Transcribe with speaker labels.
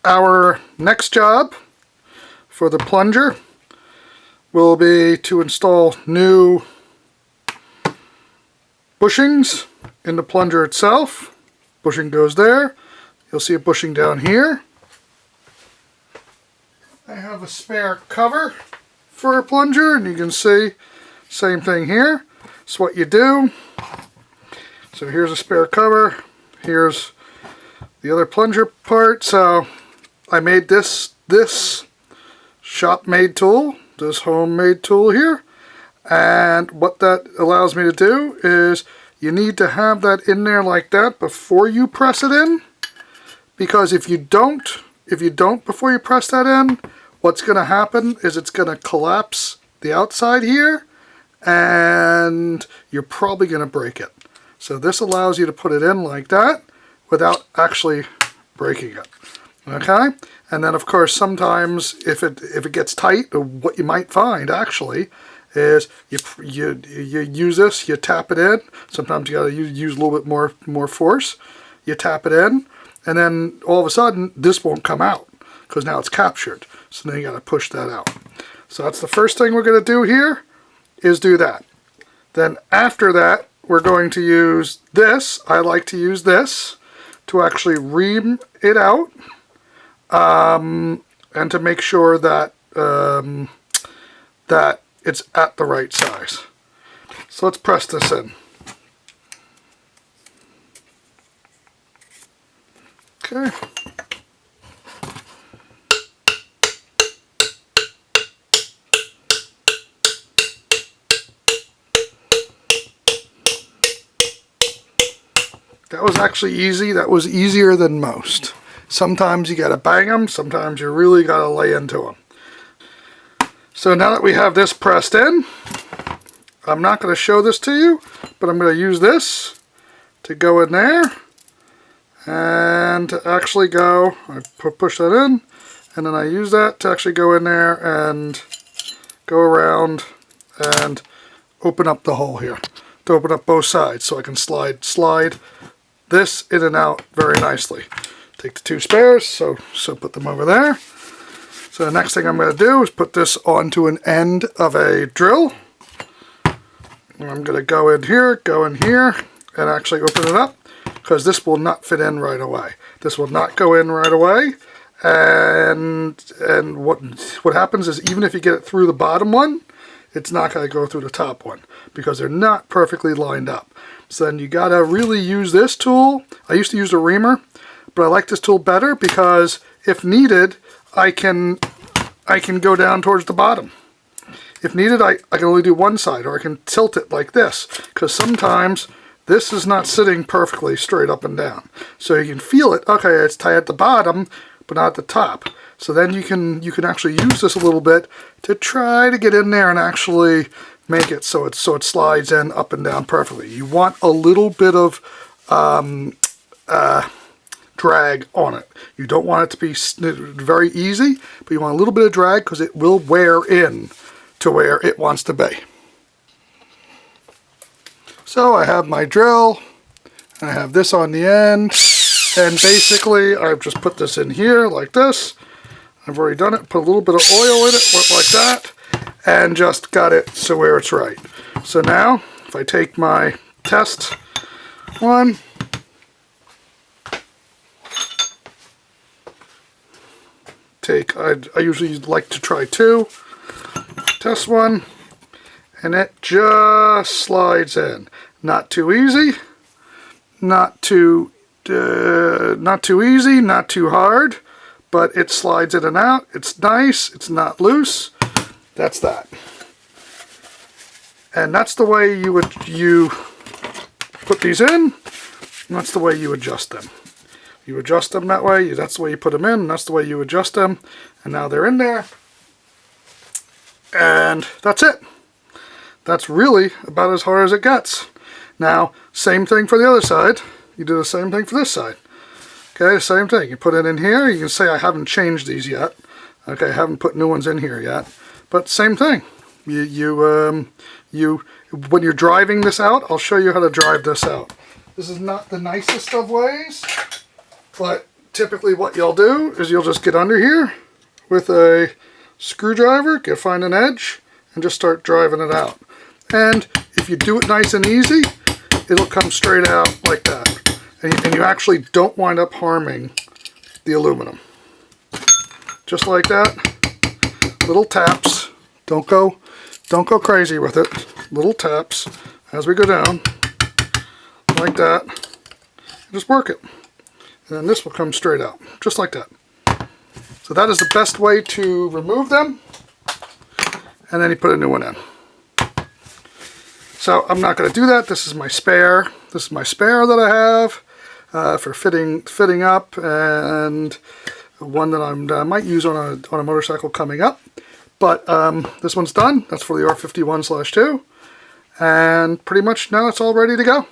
Speaker 1: our next job for the plunger will be to install new bushings in the plunger itself. Bushing goes there. You'll see a bushing down here. I have a spare cover for a plunger, and you can see same thing here. It's what you do. So here's a spare cover. Here's the other plunger part. So I made this shop-made tool, this homemade tool here. And what that allows me to do is you need to have that in there like that before you press it in. Because if you don't before you press that in, what's going to happen is it's going to collapse the outside here, and you're probably going to break it. So this allows you to put it in like that without actually breaking it. Okay? And then of course sometimes if it gets tight, what you might find actually is you use this, you tap it in. Sometimes you got to use a little bit more force. You tap it in, and then all of a sudden this won't come out because now it's captured. So then you got to push that out. So that's the first thing we're going to do here, is do that. Then after that, we're going to use this. I like to use this to actually ream it out, and to make sure that that it's at the right size. So let's press this in. Okay. That was actually easy. That was easier than most. Sometimes you gotta bang them, sometimes you really gotta lay into them. So now that we have this pressed in, I'm not going to show this to you, but I'm going to use this to go in there and to actually go, I push that in, and then I use that to actually go in there and go around and open up the hole here, to open up both sides so I can slide this in and out very nicely. Take the two spares, so put them over there. So the next thing I'm going to do is put this onto an end of a drill. And I'm going to go in here, and actually open it up, because this will not fit in right away. This will not go in right away. And what happens is, even if you get it through the bottom one, it's not going to go through the top one, because they're not perfectly lined up. So then you got to really use this tool. I used to use a reamer, but I like this tool better because if needed, I can go down towards the bottom. If needed, I can only do one side, or I can tilt it like this, because sometimes this is not sitting perfectly straight up and down. So you can feel it. Okay, it's tight at the bottom, but not at the top. So then you can actually use this a little bit to try to get in there and actually make it so it slides in up and down perfectly. You want a little bit of drag on it. You don't want it to be very easy, but you want a little bit of drag because it will wear in to where it wants to be. So I have my drill, and I have this on the end, and basically I've just put this in here like this. I've already done it, put a little bit of oil in it, like that, and just got it so where it's right. So now, if I take my test one, I usually like to try two. Test one, and it just slides in. Not too easy, not too easy, not too hard, but it slides in and out. It's nice. It's not loose. That's that. And that's the way you put these in. And that's the way you adjust them. You adjust them that way. That's the way you put them in. And that's the way you adjust them. And now they're in there. And that's it. That's really about as hard as it gets. Now, same thing for the other side. You do the same thing for this side. Okay, same thing. You put it in here. You can say I haven't changed these yet. Okay, I haven't put new ones in here yet. But same thing. When you're driving this out, I'll show you how to drive this out. This is not the nicest of ways, but typically what you'll do is you'll just get under here with a screwdriver, find an edge, and just start driving it out. And if you do it nice and easy, it'll come straight out like that. And you actually don't wind up harming the aluminum. Just like that. Little taps. Don't go crazy with it. Little taps as we go down. Like that. Just work it. And then this will come straight out. Just like that. So that is the best way to remove them. And then you put a new one in. So I'm not going to do that. This is my spare. This is my spare that I have for fitting up, and one that I might use on a motorcycle coming up. But this one's done. That's for the R51/2, and pretty much now it's all ready to go.